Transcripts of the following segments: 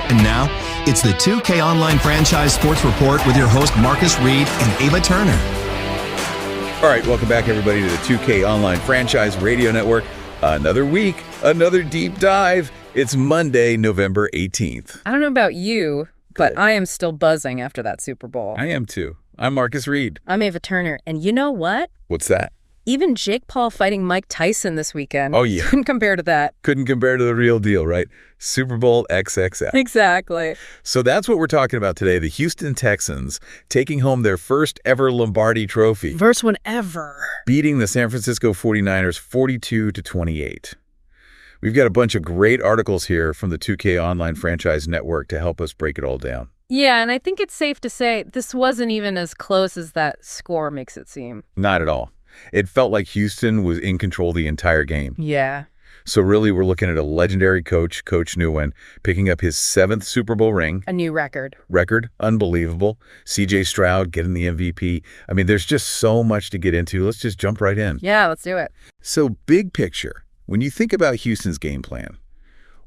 And now, it's the 2K Online Franchise Sports Report with your host Marcus Reed and Ava Turner. All right, welcome back, everybody, to the 2K Online Franchise Radio Network. Another week, another deep dive. It's Monday, November 18th. I don't know about you, but I am still buzzing after that Super Bowl. I am too. I'm Marcus Reed. I'm Ava Turner. And you know what? What's that? Even Jake Paul fighting Mike Tyson this weekend. Oh, yeah. Couldn't compare to that. Couldn't compare to the real deal, right? Super Bowl XXX. Exactly. So that's what we're talking about today. The Houston Texans taking home their first ever Lombardi trophy. First one ever. Beating the San Francisco 49ers 42-28. We've got a bunch of great articles here from the 2K Online Franchise Network to help us break it all down. Yeah, and I think it's safe to say this wasn't even as close as that score makes it seem. Not at all. It felt like Houston was in control the entire game. Yeah. So really, we're looking at a legendary coach, Coach Nguyen, picking up his 7th Super Bowl ring. A new record. Unbelievable. CJ Stroud getting the MVP. I mean, there's just so much to get into. Let's just jump right in. Yeah, let's do it. So big picture, when you think about Houston's game plan,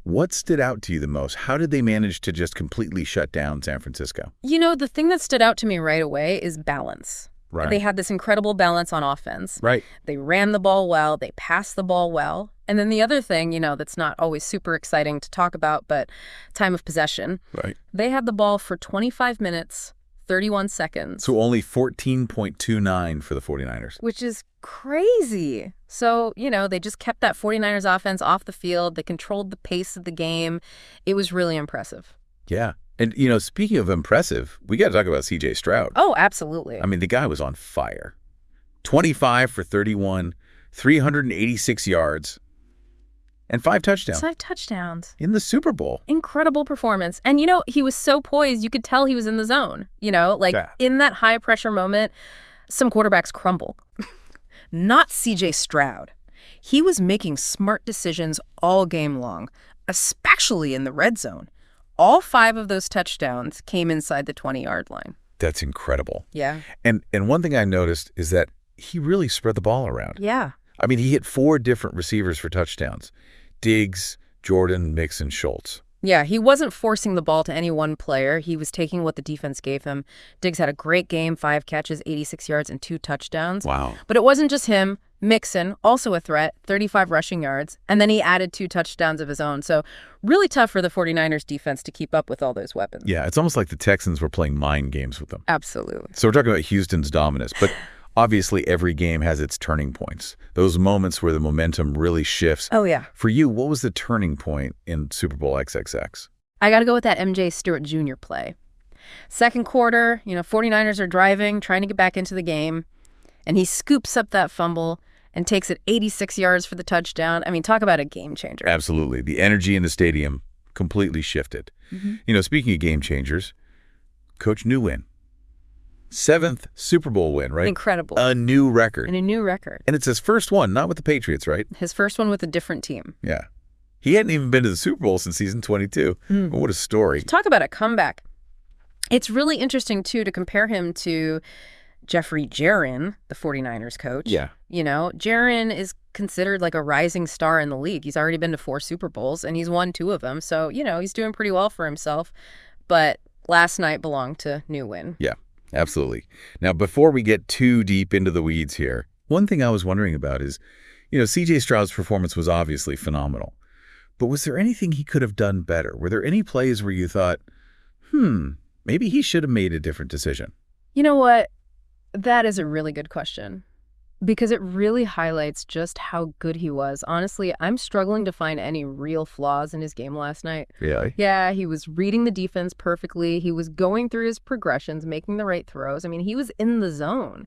what stood out to you the most? How did they manage to just completely shut down San Francisco? You know, the thing that stood out to me right away is balance. Right. They had this incredible balance on offense. Right. They ran the ball well. They passed the ball well. And then the other thing, you know, that's not always super exciting to talk about, but time of possession. Right. They had the ball for 25 minutes, 31 seconds. So only 14.29 for the 49ers. Which is crazy. So, you know, they just kept that 49ers offense off the field. They controlled the pace of the game. It was really impressive. Yeah. And, you know, speaking of impressive, we got to talk about CJ Stroud. Oh, absolutely. I mean, the guy was on fire. 25 for 31, 386 yards, and 5 touchdowns. 5 touchdowns. In the Super Bowl. Incredible performance. And, you know, he was so poised, you could tell he was in the zone. You know, like in that high-pressure moment, some quarterbacks crumble. Not CJ Stroud. He was making smart decisions all game long, especially in the red zone. All 5 of those touchdowns came inside the 20-yard line. That's incredible. Yeah. And one thing I noticed is that he really spread the ball around. Yeah. I mean, he hit 4 different receivers for touchdowns. Diggs, Jordan, Mix, and Schultz. Yeah, he wasn't forcing the ball to any one player. He was taking what the defense gave him. Diggs had a great game, 5 catches, 86 yards, and 2 touchdowns. Wow. But it wasn't just him. Mixon, also a threat, 35 rushing yards, and then he added 2 touchdowns of his own. So really tough for the 49ers defense to keep up with all those weapons. Yeah, it's almost like the Texans were playing mind games with them. Absolutely. So we're talking about Houston's dominance, but obviously every game has its turning points, those moments where the momentum really shifts. Oh, yeah. For you, what was the turning point in Super Bowl XXX? I got to go with that MJ Stewart Jr. play. Second quarter, you know, 49ers are driving, trying to get back into the game, and he scoops up that fumble and takes it 86 yards for the touchdown. I mean, talk about a game changer. Absolutely. The energy in the stadium completely shifted. Mm-hmm. You know, speaking of game changers, Coach Nguyen. 7th Super Bowl win, right? Incredible. A new record. And a new record. And it's his first one, not with the Patriots, right? His first one with a different team. Yeah. He hadn't even been to the Super Bowl since season 22. Well, what a story. Talk about a comeback. It's really interesting, too, to compare him to Jeffrey Jaron, the 49ers coach. Yeah. You know, Jaron is considered like a rising star in the league. He's already been to 4 Super Bowls, and he's won 2 of them. So, you know, he's doing pretty well for himself. But last night belonged to Nguyen. Yeah, absolutely. Now, before we get too deep into the weeds here, one thing I was wondering about is, you know, CJ Stroud's performance was obviously phenomenal. But was there anything he could have done better? Were there any plays where you thought, maybe he should have made a different decision? You know what? That is a really good question because it really highlights just how good he was. Honestly, I'm struggling to find any real flaws in his game last night. Really? Yeah, he was reading the defense perfectly. He was going through his progressions, making the right throws. I mean, he was in the zone.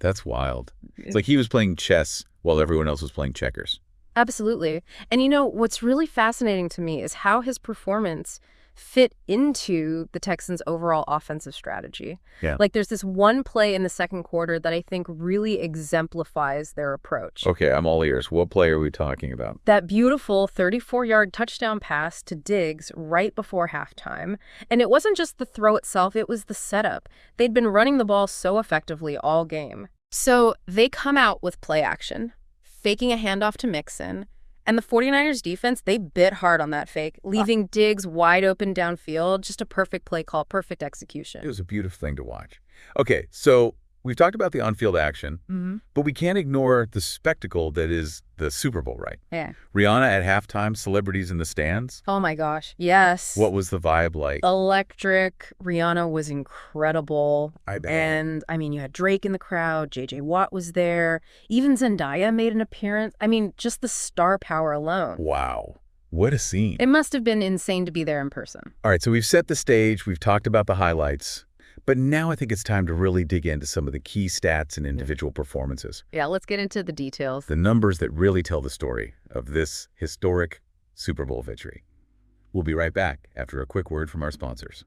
That's wild. It's like he was playing chess while everyone else was playing checkers. Absolutely. And you know, what's really fascinating to me is how his performance fit into the Texans' overall offensive strategy. Yeah. Like there's this one play in the second quarter that I think really exemplifies their approach. Okay, I'm all ears. What play are we talking about? That beautiful 34-yard touchdown pass to Diggs right before halftime. And it wasn't just the throw itself, it was the setup. They'd been running the ball so effectively all game. So they come out with play action, faking a handoff to Mixon, And the 49ers defense, they bit hard on that fake, leaving Diggs wide open downfield. Just a perfect play call, perfect execution. It was a beautiful thing to watch. Okay, so we've talked about the on-field action, but we can't ignore the spectacle that is the Super Bowl, right? Yeah. Rihanna at halftime, celebrities in the stands. Oh, my gosh. Yes. What was the vibe like? Electric. Rihanna was incredible. I bet. And, I mean, you had Drake in the crowd. J.J. Watt was there. Even Zendaya made an appearance. I mean, just the star power alone. Wow. What a scene. It must have been insane to be there in person. All right, so we've set the stage. We've talked about the highlights. But now I think it's time to really dig into some of the key stats and individual performances. Yeah, let's get into the details. The numbers that really tell the story of this historic Super Bowl victory. We'll be right back after a quick word from our sponsors.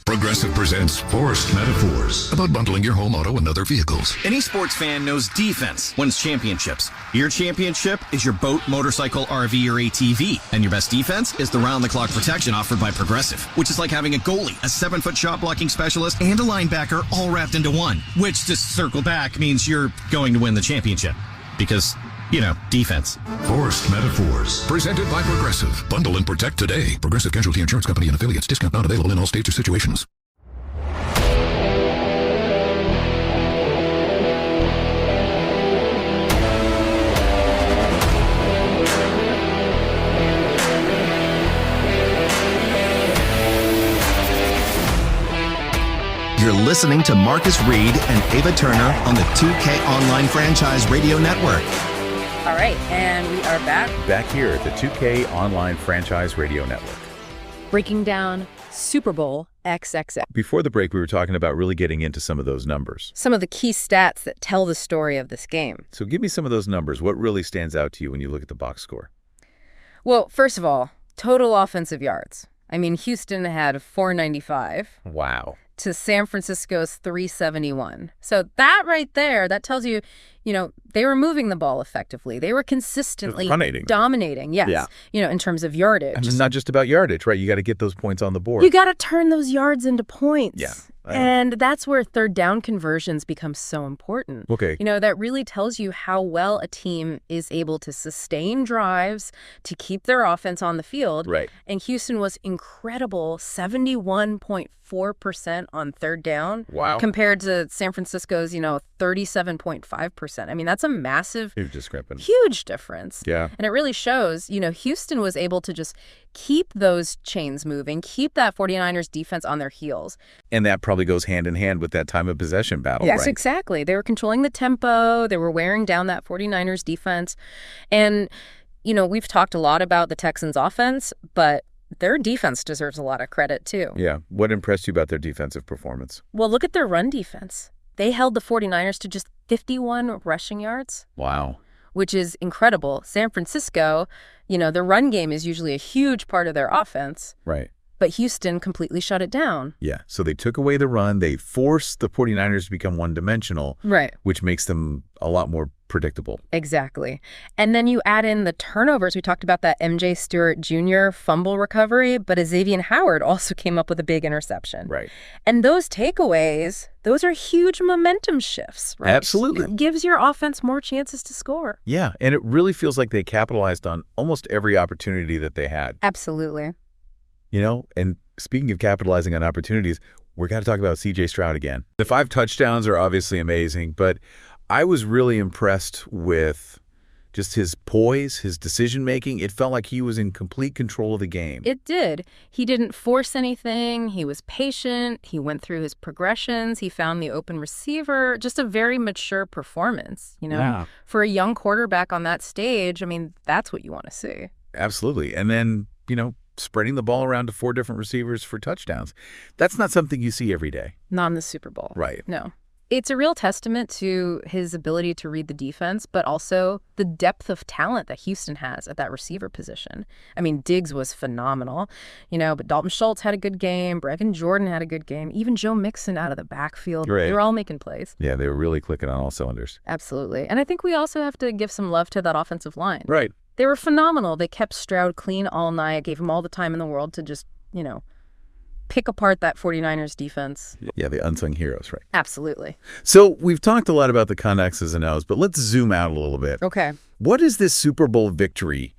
Progressive presents Forced Metaphors about bundling your home, auto, and other vehicles. Any sports fan knows defense wins championships. Your championship is your boat, motorcycle, RV, or ATV. And your best defense is the round-the-clock protection offered by Progressive, which is like having a goalie, a 7-foot shot-blocking specialist, and a linebacker all wrapped into one. Which, to circle back, means you're going to win the championship. Because, you know, defense. Forced Metaphors. Presented by Progressive. Bundle and protect today. Progressive Casualty Insurance Company and affiliates. Discount not available in all states or situations. You're listening to Marcus Reed and Ava Turner on the 2K Online Franchise Radio Network. All right, and we are back. Back here at the 2K Online Franchise Radio Network. Breaking down Super Bowl XXX. Before the break, we were talking about really getting into some of those numbers. Some of the key stats that tell the story of this game. So give me some of those numbers. What really stands out to you when you look at the box score? Well, first of all, total offensive yards. I mean, Houston had 495. Wow. To San Francisco's 371. So that right there, that tells you, you know, they were moving the ball effectively. They were consistently dominating. Yes. Yeah. You know, in terms of yardage. And it's not just about yardage, right? You got to get those points on the board. You got to turn those yards into points. Yeah. And that's where third down conversions become so important. Okay. You know, that really tells you how well a team is able to sustain drives to keep their offense on the field. Right. And Houston was incredible, 71.4% on third down. Wow. Compared to San Francisco's, 37.5%. I mean, that's a massive, huge difference. Yeah. And it really shows, Houston was able to just keep those chains moving, keep that 49ers defense on their heels. And that probably goes hand in hand with that time of possession battle, yes, right? Exactly. They were controlling the tempo. They were wearing down that 49ers defense. And, we've talked a lot about the Texans offense, but their defense deserves a lot of credit, too. Yeah. What impressed you about their defensive performance? Well, look at their run defense. They held the 49ers to just 51 rushing yards. Wow. Which is incredible. San Francisco, the run game is usually a huge part of their offense. Right. But Houston completely shut it down. Yeah. So they took away the run. They forced the 49ers to become one-dimensional. Right. Which makes them a lot more predictable. Exactly. And then you add in the turnovers. We talked about that MJ Stewart Jr. fumble recovery, but Xavier Howard also came up with a big interception. Right. And those takeaways, those are huge momentum shifts, right? Absolutely. It gives your offense more chances to score. Yeah. And it really feels like they capitalized on almost every opportunity that they had. Absolutely. And speaking of capitalizing on opportunities, we're got to talk about C.J. Stroud again. The 5 touchdowns are obviously amazing, but I was really impressed with just his poise, his decision-making. It felt like he was in complete control of the game. It did. He didn't force anything. He was patient. He went through his progressions. He found the open receiver. Just a very mature performance, Yeah. For a young quarterback on that stage, I mean, that's what you want to see. Absolutely. And then, spreading the ball around to 4 different receivers for touchdowns. That's not something you see every day. Not in the Super Bowl. Right. No. It's a real testament to his ability to read the defense, but also the depth of talent that Houston has at that receiver position. I mean, Diggs was phenomenal, but Dalton Schultz had a good game. Brecken Jordan had a good game. Even Joe Mixon out of the backfield. Right. They were all making plays. Yeah, they were really clicking on all cylinders. Absolutely. And I think we also have to give some love to that offensive line. Right. They were phenomenal. They kept Stroud clean all night, gave him all the time in the world to just, pick apart that 49ers defense. Yeah, the unsung heroes, right? Absolutely. So we've talked a lot about the X's and O's, but let's zoom out a little bit. Okay. What does this Super Bowl victory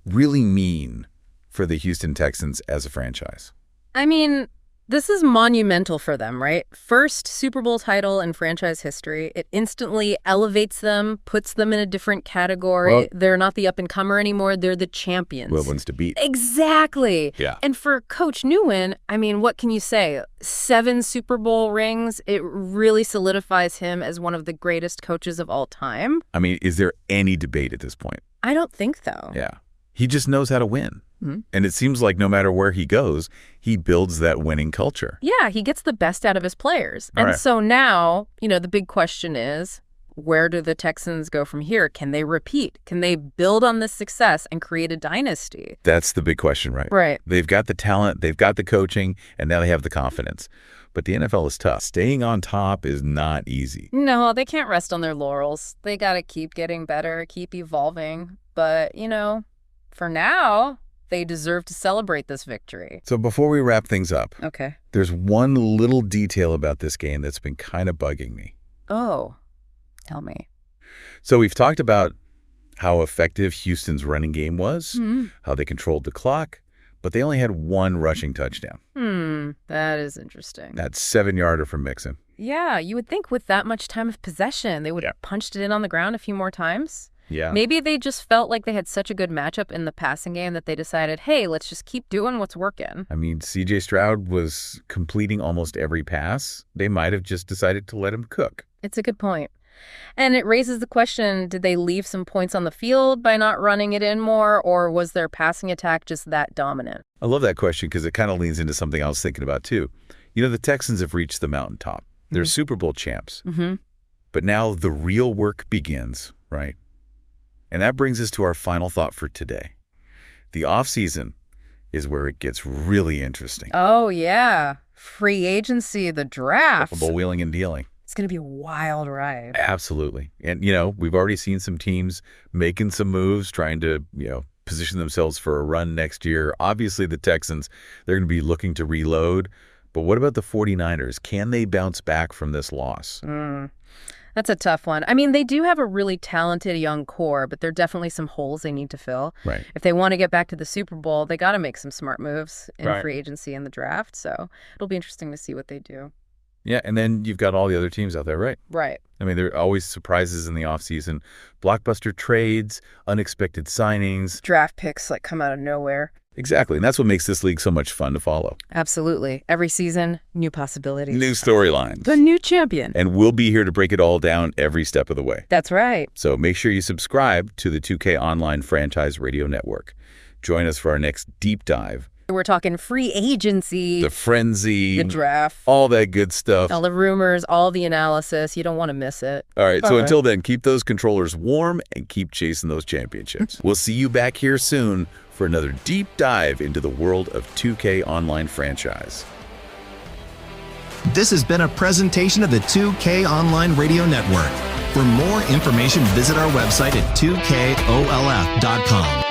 really mean for the Houston Texans as a franchise? I mean, this is monumental for them, right? First Super Bowl title in franchise history. It instantly elevates them, puts them in a different category. Well, they're not the up-and-comer anymore. They're the champions. Well, ones to beat. Exactly. Yeah. And for Coach Nguyen, I mean, what can you say? 7 Super Bowl rings. It really solidifies him as one of the greatest coaches of all time. I mean, is there any debate at this point? I don't think so. Yeah. He just knows how to win. Mm-hmm. And it seems like no matter where he goes, he builds that winning culture. Yeah, he gets the best out of his players. All And right. so now, the big question is, where do the Texans go from here? Can they repeat? Can they build on this success and create a dynasty? That's the big question, right? Right. They've got the talent, they've got the coaching, and now they have the confidence. But the NFL is tough. Staying on top is not easy. No, they can't rest on their laurels. They got to keep getting better, keep evolving. But, for now, they deserve to celebrate this victory. So before we wrap things up, Okay. there's one little detail about this game that's been kind of bugging me. Oh, tell me. So we've talked about how effective Houston's running game was, Mm-hmm. how they controlled the clock, but they only had 1 rushing touchdown. That is interesting. That 7-yarder from Mixon. Yeah, you would think with that much time of possession, they would have punched it in on the ground a few more times. Yeah. Maybe they just felt like they had such a good matchup in the passing game that they decided, hey, let's just keep doing what's working. I mean, CJ Stroud was completing almost every pass. They might have just decided to let him cook. It's a good point. And it raises the question, did they leave some points on the field by not running it in more, or was their passing attack just that dominant? I love that question because it kind of leans into something I was thinking about, too. The Texans have reached the mountaintop. They're Super Bowl champs. Mm-hmm. But now the real work begins, right? And that brings us to our final thought for today. The offseason is where it gets really interesting. Oh, yeah. Free agency, the draft. Bowl wheeling and dealing. It's going to be a wild ride. Absolutely. And, we've already seen some teams making some moves, trying to, position themselves for a run next year. Obviously, the Texans, they're going to be looking to reload. But what about the 49ers? Can they bounce back from this loss? That's a tough one. I mean, they do have a really talented young core, but there are definitely some holes they need to fill. Right. If they want to get back to the Super Bowl, they got to make some smart moves in Right. free agency and the draft. So it'll be interesting to see what they do. Yeah, and then you've got all the other teams out there, right? Right. I mean, there are always surprises in the offseason. Blockbuster trades, unexpected signings. Draft picks come out of nowhere. Exactly, and that's what makes this league so much fun to follow. Absolutely. Every season, new possibilities. New storylines. The new champion. And we'll be here to break it all down every step of the way. That's right. So make sure you subscribe to the 2K Online Franchise Radio Network. Join us for our next deep dive. We're talking free agency, The frenzy. the draft, all that good stuff. all the rumors, all the analysis. You don't want to miss it. All right, so All right. until then, keep those controllers warm and keep chasing those championships. We'll see you back here soon for another deep dive into the world of 2K Online Franchise. This has been a presentation of the 2K Online Radio Network. For more information, visit our website at 2kolf.com.